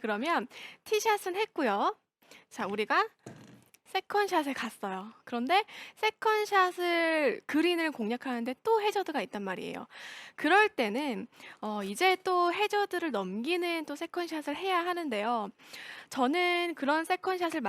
그러면 티샷은 했고요. 자, 우리가 세컨샷에 갔어요. 그런데 세컨샷을 그린을 공략하는데 또 해저드가 있단 말이에요. 그럴 때는 이제 또 해저드를 넘기는 또 세컨샷을 해야 하는데요. 저는 그런 세컨샷을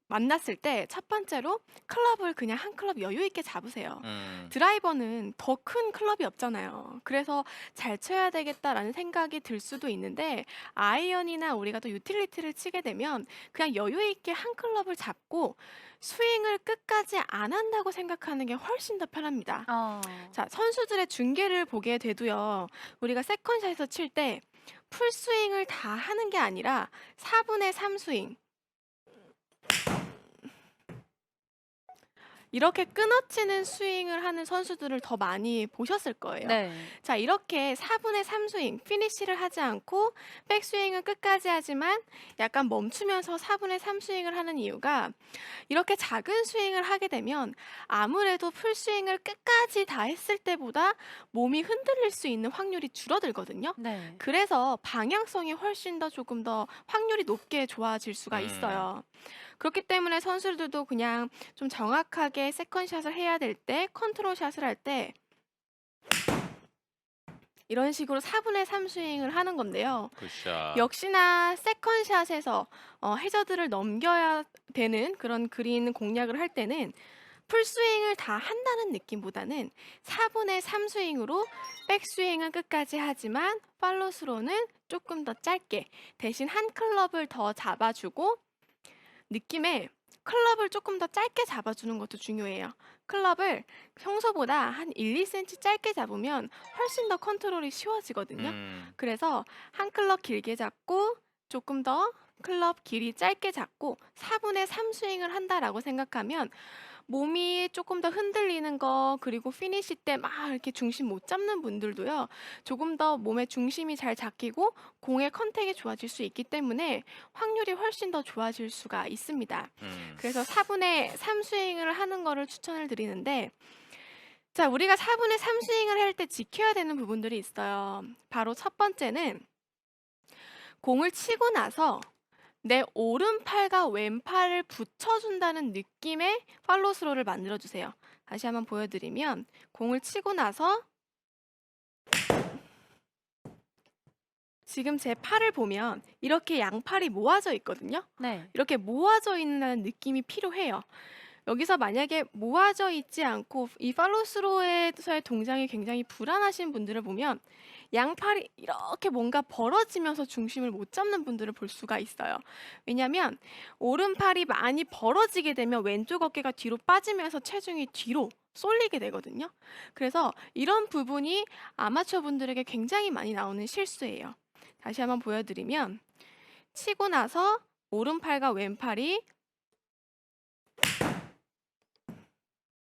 만났을 때 첫 번째로 클럽을 그냥 한 클럽 여유 있게 잡으세요. 음. 드라이버는 더 큰 클럽이 없잖아요. 그래서 '잘 쳐야 되겠다.'라는 생각이 들 수도 있는데 아이언이나 우리가 또 유틸리티를 치게 되면 그냥 여유 있게 한 클럽을 잡고 스윙을 끝까지 안 한다고 생각하는 게 훨씬 더 편합니다. 어. 자, 선수들의 중계를 보게 돼도요. 우리가 세컨샷에서 칠 때 풀스윙을 다 하는 게 아니라 4분의 3 스윙 이렇게 끊어치는 스윙을 하는 선수들을 더 많이 보셨을 거예요. 네. 자, 이렇게 4분의 3 스윙, 피니시를 하지 않고 백스윙은 끝까지 하지만 약간 멈추면서 4분의 3 스윙을 하는 이유가 이렇게 작은 스윙을 하게 되면 아무래도 풀스윙을 끝까지 다 했을 때보다 몸이 흔들릴 수 있는 확률이 줄어들거든요. 네. 그래서 방향성이 훨씬 더 조금 더 확률이 높게 좋아질 수가 음. 있어요. 그렇기 때문에 선수들도 그냥 좀 정확하게 세컨샷을 해야 될 때, 컨트롤 샷을 할 때 이런 식으로 4분의 3 스윙을 하는 건데요. 굿샷. 역시나 세컨샷에서 해저드를 넘겨야 되는 그런 그린 공략을 할 때는 풀스윙을 다 한다는 느낌보다는 4분의 3 스윙으로 백스윙은 끝까지 하지만 팔로스로는 조금 더 짧게 대신 한 클럽을 더 잡아주고 느낌에 클럽을 조금 더 짧게 잡아주는 것도 중요해요. 클럽을 평소보다 한 1-2cm 짧게 잡으면 훨씬 더 컨트롤이 쉬워지거든요. 음. 그래서 한 클럽 길게 잡고 조금 더 클럽 길이 짧게 잡고 4분의 3 스윙을 한다라고 생각하면 몸이 조금 더 흔들리는 거 그리고 피니시 때 막 이렇게 중심 못 잡는 분들도요. 조금 더 몸의 중심이 잘 잡히고 공의 컨택이 좋아질 수 있기 때문에 확률이 훨씬 더 좋아질 수가 있습니다. 음. 그래서 4분의 3 스윙을 하는 거를 추천을 드리는데 자, 우리가 4분의 3 스윙을 할 때 지켜야 되는 부분들이 있어요. 바로 첫 번째는 공을 치고 나서 내 오른팔과 왼팔을 붙여준다는 느낌의 팔로스로를 만들어주세요. 다시 한번 보여드리면 공을 치고 나서 지금 제 팔을 보면 이렇게 양팔이 모아져 있거든요. 네. 이렇게 모아져 있는 느낌이 필요해요. 여기서 만약에 모아져 있지 않고 이 팔로스로에서의 동작이 굉장히 불안하신 분들을 보면 양팔이 이렇게 뭔가 벌어지면서 중심을 못 잡는 분들을 볼 수가 있어요. 왜냐하면 오른팔이 많이 벌어지게 되면 왼쪽 어깨가 뒤로 빠지면서 체중이 뒤로 쏠리게 되거든요. 그래서 이런 부분이 아마추어 분들에게 굉장히 많이 나오는 실수예요. 다시 한번 보여드리면 치고 나서 오른팔과 왼팔이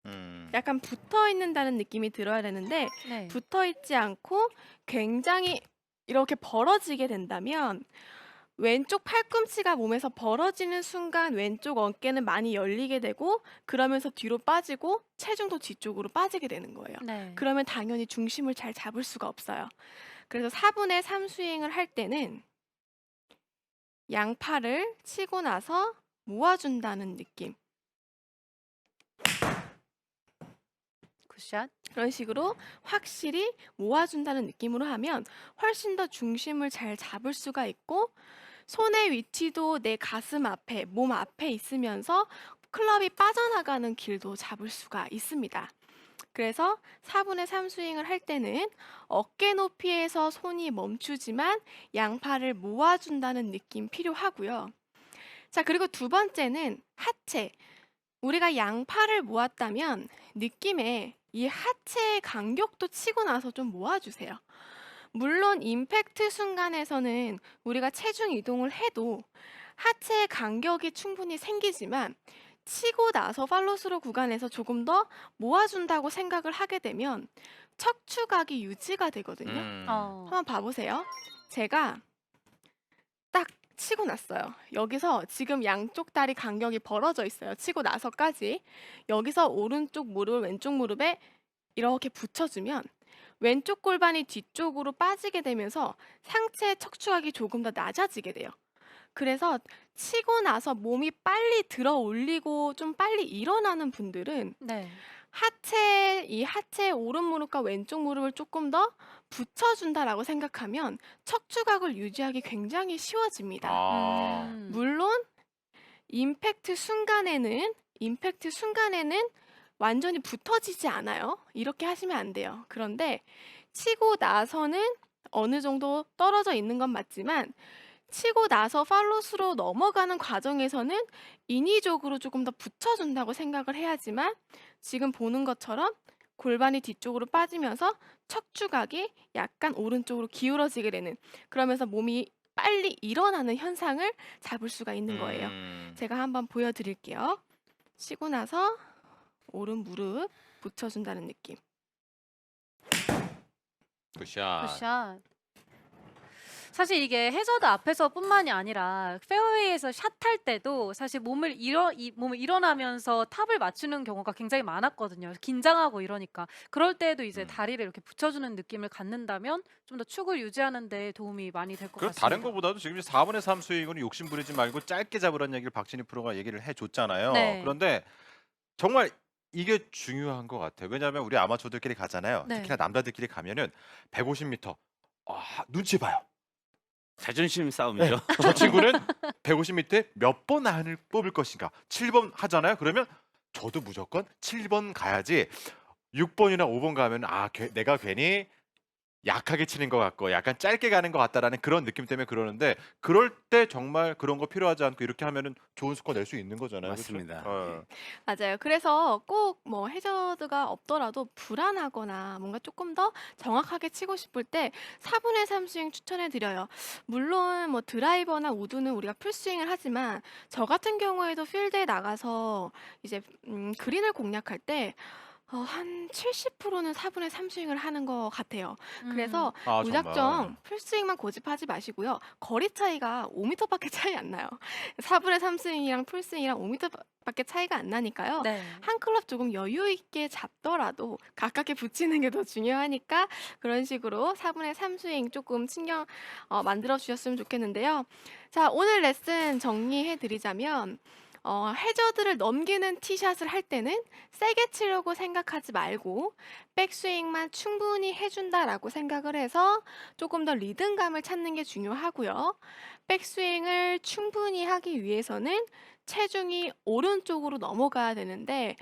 음. 약간 붙어 있는다는 느낌이 들어야 되는데 네. 붙어 있지 않고 굉장히 이렇게 벌어지게 된다면 왼쪽 팔꿈치가 몸에서 벌어지는 순간 왼쪽 어깨는 많이 열리게 되고 그러면서 뒤로 빠지고 체중도 뒤쪽으로 빠지게 되는 거예요. 네. 그러면 당연히 중심을 잘 잡을 수가 없어요. 그래서 4분의 3 스윙을 할 때는 양팔을 치고 나서 모아준다는 느낌. 굿샷. 그런 식으로 확실히 모아준다는 느낌으로 하면 훨씬 더 중심을 잘 잡을 수가 있고 손의 위치도 내 가슴 앞에, 몸 앞에 있으면서 클럽이 빠져나가는 길도 잡을 수가 있습니다. 그래서 4분의 3 스윙을 할 때는 어깨 높이에서 손이 멈추지만 양팔을 모아준다는 느낌 필요하고요. 자, 그리고 두 번째는 하체. 우리가 양팔을 모았다면 느낌에 이 하체의 간격도 치고 나서 좀 모아주세요. 물론 임팩트 순간에서는 우리가 체중 이동을 해도 하체의 간격이 충분히 생기지만 치고 나서 팔로스로 구간에서 조금 더 모아준다고 생각을 하게 되면 척추각이 유지가 되거든요. 음. 한번 봐보세요. 제가 딱 치고 났어요. 여기서 지금 양쪽 다리 간격이 벌어져 있어요. 치고 나서까지. 여기서 오른쪽 무릎, 왼쪽 무릎에 이렇게 붙여주면 왼쪽 골반이 뒤쪽으로 빠지게 되면서 상체 척추각이 조금 더 낮아지게 돼요. 그래서 치고 나서 몸이 빨리 들어 올리고 좀 빨리 일어나는 분들은 네. 하체 오른 무릎과 왼쪽 무릎을 조금 더 붙여준다라고 생각하면 척추각을 유지하기 굉장히 쉬워집니다. 아. 음. 물론 임팩트 순간에는 완전히 붙어지지 않아요. 이렇게 하시면 안 돼요. 그런데 치고 나서는 어느 정도 떨어져 있는 건 맞지만 치고 나서 팔로스로 넘어가는 과정에서는 인위적으로 조금 더 붙여준다고 생각을 해야지만 지금 보는 것처럼 골반이 뒤쪽으로 빠지면서 척추각이 약간 오른쪽으로 기울어지게 되는 그러면서 몸이 빨리 일어나는 현상을 잡을 수가 있는 거예요. 제가 한번 보여드릴게요. 치고 나서 오른 무릎 붙여준다는 느낌. 굿샷. 굿샷. 사실 이게 해저드 앞에서뿐만이 아니라 페어웨이에서 샷할 때도 사실 몸을 일어나면서 탑을 맞추는 경우가 굉장히 많았거든요. 긴장하고 이러니까. 그럴 때에도 이제 다리를 이렇게 붙여주는 느낌을 갖는다면 좀 더 축을 유지하는 데 도움이 많이 될 것 그럼 같습니다. 다른 것보다도 지금 4분의 3 스윙으로 욕심 부리지 말고 짧게 잡으라는 얘기를 박진희 프로가 얘기를 해줬잖아요. 네. 그런데 정말 이게 중요한 것 같아요. 왜냐하면 우리 아마추어들끼리 가잖아요. 네. 특히나 남자들끼리 가면은 150m 눈치 봐요. 자존심 싸움이죠. 저 친구는 150m에 몇 번 안을 뽑을 것인가? 7번 하잖아요. 그러면 저도 무조건 7번 가야지 6번이나 5번 가면 내가 괜히 약하게 치는 것 같고 약간 짧게 가는 것 같다라는 그런 느낌 때문에 그러는데 그럴 때 정말 그런 거 필요하지 않고 이렇게 하면은 좋은 스코어 낼 수 있는 거잖아요. 그쵸? 맞습니다. 어. 맞아요. 그래서 꼭 뭐 해저드가 없더라도 불안하거나 뭔가 조금 더 정확하게 치고 싶을 때 4분의 3 스윙 추천해 드려요. 물론 뭐 드라이버나 우드는 우리가 풀스윙을 하지만 저 같은 경우에도 필드에 나가서 이제 그린을 공략할 때 한 70%는 4분의 3 스윙을 하는 것 같아요. 그래서 아, 무작정 정말. 풀스윙만 고집하지 마시고요. 거리 차이가 5m 밖에 차이 안 나요. 4분의 3 스윙이랑 풀스윙이랑 5m 밖에 차이가 안 나니까요. 네. 한 클럽 조금 여유 있게 잡더라도 가깝게 붙이는 게 더 중요하니까 그런 식으로 4분의 3 스윙 조금 신경 만들어 주셨으면 좋겠는데요. 자, 오늘 레슨 정리해 드리자면 해저드를 넘기는 티샷을 할 때는 세게 치려고 생각하지 말고 백스윙만 충분히 해준다라고 생각을 해서 조금 더 리듬감을 찾는 게 중요하고요. 백스윙을 충분히 하기 위해서는 체중이 오른쪽으로 넘어가야 되는데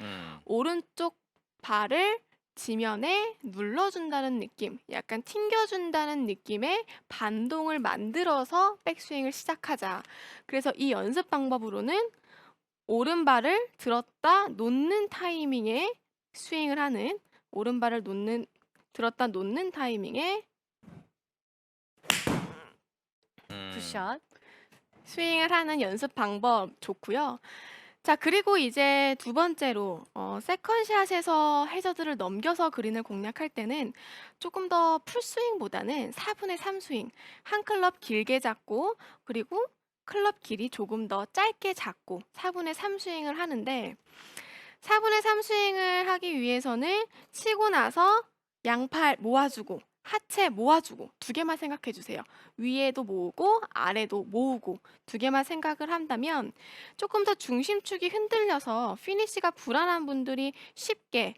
오른쪽 발을 지면에 눌러준다는 느낌, 약간 튕겨준다는 느낌의 반동을 만들어서 백스윙을 시작하자. 그래서 이 연습 방법으로는 오른발을 들었다 놓는 타이밍에 스윙을 하는 오른발을 들었다 놓는 타이밍에 굿샷. 스윙을 하는 연습 방법 좋고요. 자, 그리고 이제 두 번째로 세컨샷에서 해저드를 넘겨서 그린을 공략할 때는 조금 더 풀스윙보다는 4분의 3 스윙, 한 클럽 길게 잡고 그리고 클럽 길이 조금 더 짧게 잡고 4분의 3 스윙을 하는데 4분의 3 스윙을 하기 위해서는 치고 나서 양팔 모아주고 하체 모아주고 두 개만 생각해 주세요. 위에도 모으고 아래도 모으고 두 개만 생각을 한다면 조금 더 중심축이 흔들려서 피니시가 불안한 분들이 쉽게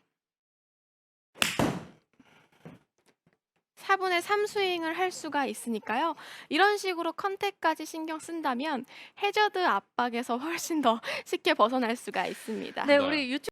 4분의 3 스윙을 할 수가 있으니까요. 이런 식으로 컨택까지 신경 쓴다면 해저드 압박에서 훨씬 더 쉽게 벗어날 수가 있습니다. 네, 네. 우리 유튜브